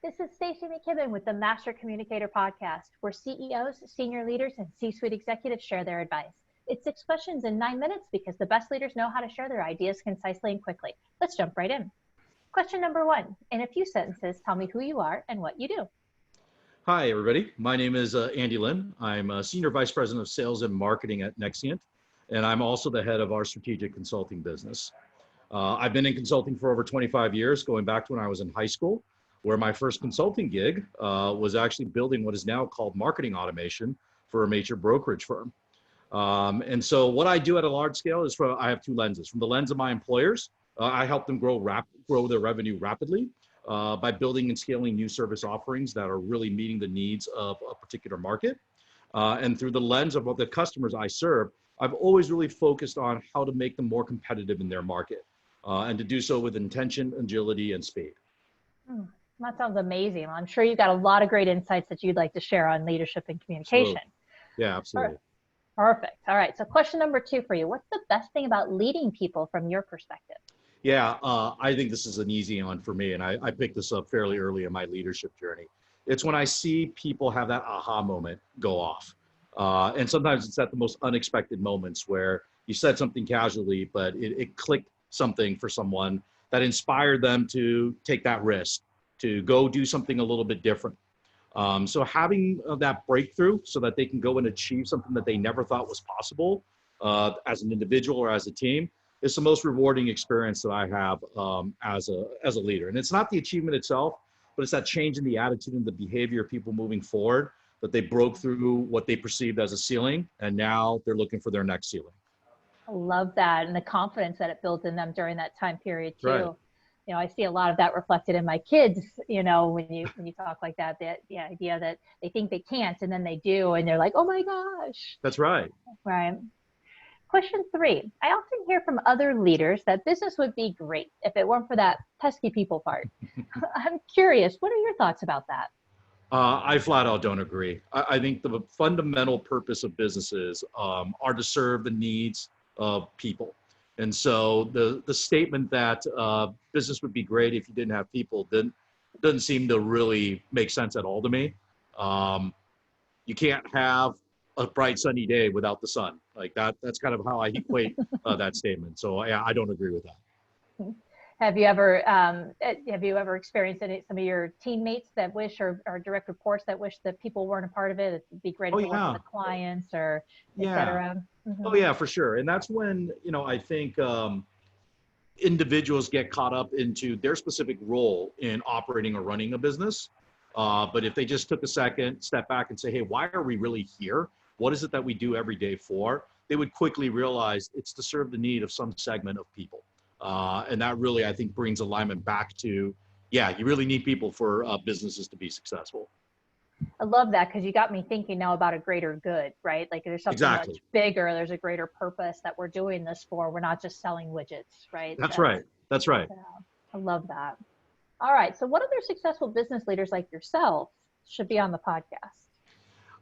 This is Stacey McKibben with the Master Communicator podcast, where CEOs, senior leaders, and C-suite executives share their advice. It's 6 questions in 9 minutes because the best leaders know how to share their ideas concisely and quickly. Let's jump right in. Question number 1. In a few sentences, tell me who you are and what you do. Hi, everybody. My name is Andy Lin. I'm a Senior Vice President of Sales and Marketing at Nexient, and I'm also the head of our strategic consulting business. I've been in consulting for over 25 years, going back to when I was in high school, where my first consulting gig was actually building what is now called marketing automation for a major brokerage firm. And so what I do at a large scale is I have 2 lenses. From the lens of my employers, I help them grow their revenue rapidly by building and scaling new service offerings that are really meeting the needs of a particular market. And through the lens of the customers I serve, I've always really focused on how to make them more competitive in their market and to do so with intention, agility, and speed. That sounds amazing. I'm sure you've got a lot of great insights that you'd like to share on leadership and communication. Absolutely. Yeah, absolutely. Perfect. All right. So question number 2 for you. What's the best thing about leading people from your perspective? Yeah, I think this is an easy one for me, and I picked this up fairly early in my leadership journey. It's when I see people have that aha moment go off. And sometimes it's at the most unexpected moments where you said something casually, but it clicked something for someone that inspired them to take that risk, to go do something a little bit different. So having that breakthrough so that they can go and achieve something that they never thought was possible as an individual or as a team is the most rewarding experience that I have as a leader. And it's not the achievement itself, but it's that change in the attitude and the behavior of people moving forward, that they broke through what they perceived as a ceiling, and now they're looking for their next ceiling. I love that, and the confidence that it builds in them during that time period too. Right. You know, I see a lot of that reflected in my kids, you know, when you talk like that, the idea that they think they can't and then they do and they're like, oh my gosh. That's right. Right. Question 3. I often hear from other leaders that business would be great if it weren't for that pesky people part. I'm curious, what are your thoughts about that? I flat out don't agree. I think the fundamental purpose of businesses are to serve the needs of people. And so the statement that business would be great if you didn't have people doesn't seem to really make sense at all to me. You can't have a bright sunny day without the sun. Like that's kind of how I equate that statement. So I don't agree with that. Have you ever experienced some of your teammates that wish or direct reports that wish that people weren't a part of it? It'd be great if it wasn't the clients or et cetera. Mm-hmm. Oh yeah, for sure. And that's when, I think individuals get caught up into their specific role in operating or running a business. But if they just took a second, step back and say, hey, why are we really here? What is it that we do every day for? They would quickly realize it's to serve the need of some segment of people. And that really, I think, brings alignment back to, you really need people for businesses to be successful. I love that, because you got me thinking now about a greater good, right? Like there's something much bigger, there's a greater purpose that we're doing this for. We're not just selling widgets, right? That's right. That's right. I love that. All right. So what other successful business leaders like yourself should be on the podcast?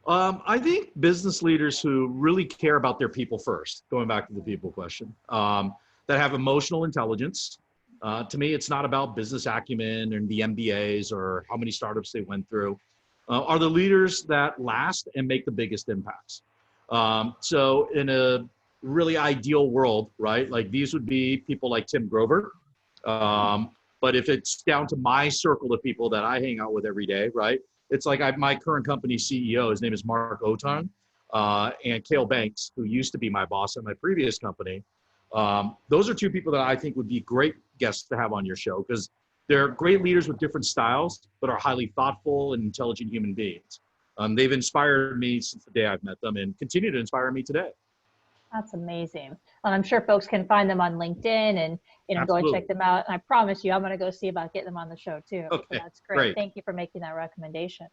I think business leaders who really care about their people first, going back to the people question, that have emotional intelligence. To me, it's not about business acumen and the MBAs or how many startups they went through. Are the leaders that last and make the biggest impacts. So in a really ideal world, right? Like these would be people like Tim Grover. But if it's down to my circle of people that I hang out with every day, right? It's like my current company CEO, his name is Mark Oton, and Cale Banks, who used to be my boss at my previous company. Those are 2 people that I think would be great guests to have on your show, because they're great leaders with different styles, but are highly thoughtful and intelligent human beings. They've inspired me since the day I've met them and continue to inspire me today. That's amazing. And I'm sure folks can find them on LinkedIn and go and check them out. And I promise you, I'm going to go see about getting them on the show too. Okay, so that's great. Thank you for making that recommendation.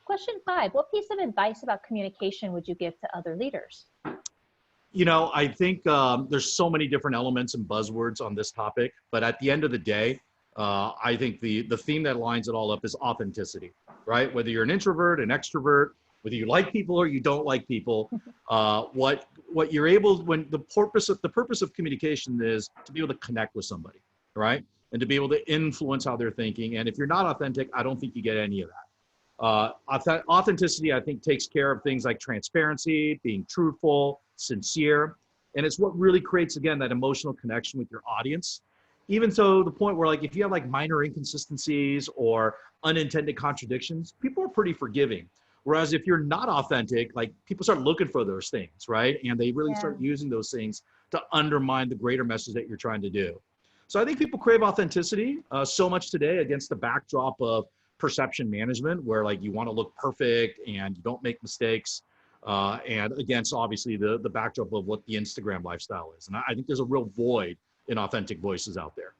Question 5, what piece of advice about communication would you give to other leaders? I think there's so many different elements and buzzwords on this topic, but at the end of the day, I think the theme that lines it all up is authenticity, right? Whether you're an introvert, an extrovert, whether you like people or you don't like people, what you're able, when the purpose of communication is to be able to connect with somebody, right? and to be able to influence how they're thinking. And if you're not authentic, I don't think you get any of that. Authenticity, I think, takes care of things like transparency, being truthful, sincere. And it's what really creates, again, that emotional connection with your audience. Even so, the point where, like, if you have like minor inconsistencies or unintended contradictions, people are pretty forgiving. Whereas if you're not authentic, like, people start looking for those things, right? And they really start using those things to undermine the greater message that you're trying to do. So I think people crave authenticity so much today against the backdrop of perception management, where like you want to look perfect and you don't make mistakes, and against obviously the backdrop of what the Instagram lifestyle is. And I think there's a real void in authentic voices out there.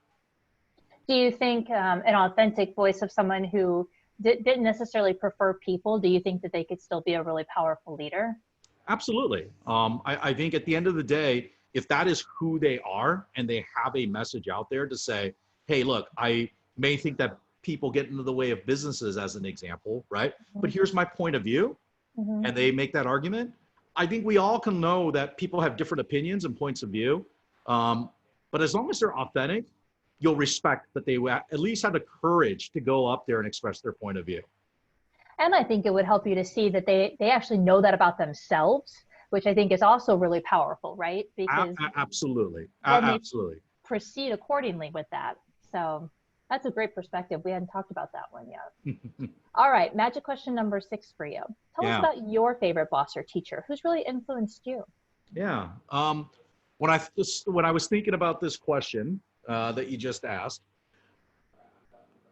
Do you think an authentic voice of someone who didn't necessarily prefer people, do you think that they could still be a really powerful leader? Absolutely. I think at the end of the day, if that is who they are and they have a message out there to say, hey, look, I may think that people get into the way of businesses, as an example, right? But here's my point of view, and they make that argument. I think we all can know that people have different opinions and points of view. But as long as they're authentic, you'll respect that they at least have the courage to go up there and express their point of view. And I think it would help you to see that they actually know that about themselves, which I think is also really powerful, right? Because absolutely. Proceed accordingly with that. So that's a great perspective. We hadn't talked about that one yet. All right, magic question number 6 for you. Tell us about your favorite boss or teacher who's really influenced you. Yeah. When I was thinking about this question that you just asked,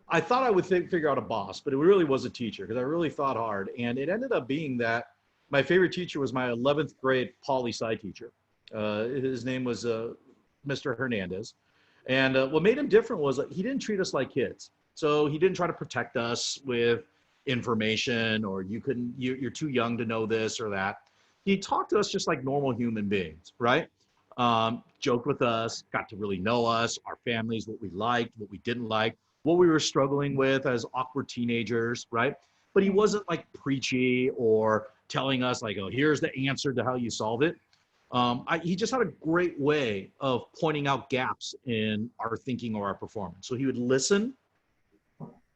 I thought I would figure out a boss, but it really was a teacher, because I really thought hard. And it ended up being that my favorite teacher was my 11th grade poli-sci teacher. His name was Mr. Hernandez. And what made him different was he didn't treat us like kids. So he didn't try to protect us with information, or you're too young to know this or that. He talked to us just like normal human beings, right? Joked with us, got to really know us, our families, what we liked, what we didn't like, what we were struggling with as awkward teenagers, right? But he wasn't like preachy or telling us like, oh, here's the answer to how you solve it. He just had a great way of pointing out gaps in our thinking or our performance. So he would listen,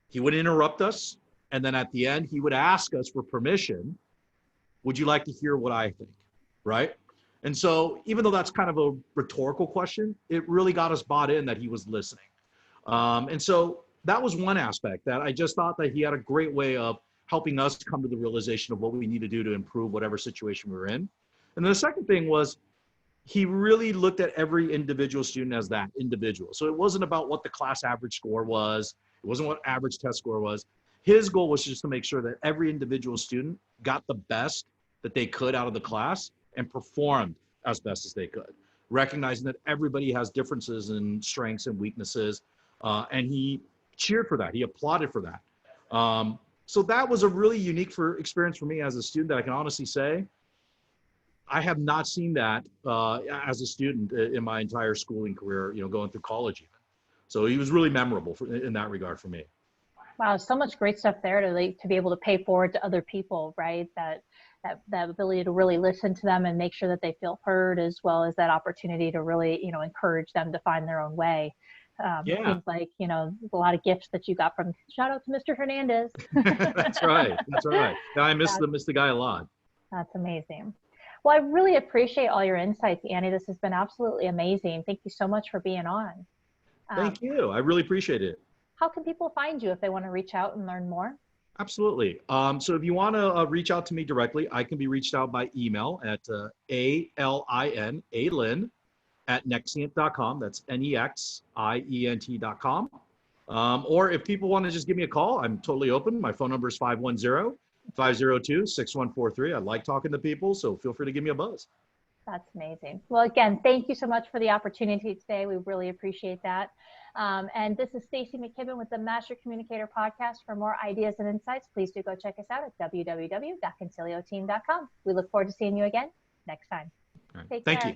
he would interrupt us, and then at the end, he would ask us for permission. Would you like to hear what I think, right? And so even though that's kind of a rhetorical question, it really got us bought in that he was listening. And so that was one aspect that I just thought that he had a great way of helping us come to the realization of what we need to do to improve whatever situation we're in. And then the second thing was he really looked at every individual student as that individual. So it wasn't about what the class average score was. It wasn't what average test score was. His goal was just to make sure that every individual student got the best that they could out of the class and performed as best as they could, recognizing that everybody has differences in strengths and weaknesses. And he cheered for that. He applauded for that. So that was a really unique experience for me as a student that I can honestly say, I have not seen that as a student in my entire schooling career, going through college even. So he was really memorable in that regard for me. Wow, so much great stuff there to be able to pay forward to other people, right? That ability to really listen to them and make sure that they feel heard, as well as that opportunity to really, encourage them to find their own way. Seems like, a lot of gifts that you got from, shout out to Mr. Hernandez. That's right. I miss the guy a lot. That's amazing. Well, I really appreciate all your insights, Annie. This has been absolutely amazing. Thank you so much for being on. Thank you. I really appreciate it. How can people find you if they want to reach out and learn more? Absolutely. So if you want to reach out to me directly, I can be reached out by email at alin at nexient.com. That's nexient.com. Or if people want to just give me a call, I'm totally open. My phone number is 510-502-6143. I like talking to people, so feel free to give me a buzz. That's amazing. Well, again, thank you so much for the opportunity today. We really appreciate that. And this is Stacy McKibben with the Master Communicator podcast. For more ideas and insights, please do go check us out at www.concilioteam.com. We look forward to seeing you again next time. Right. Thank you.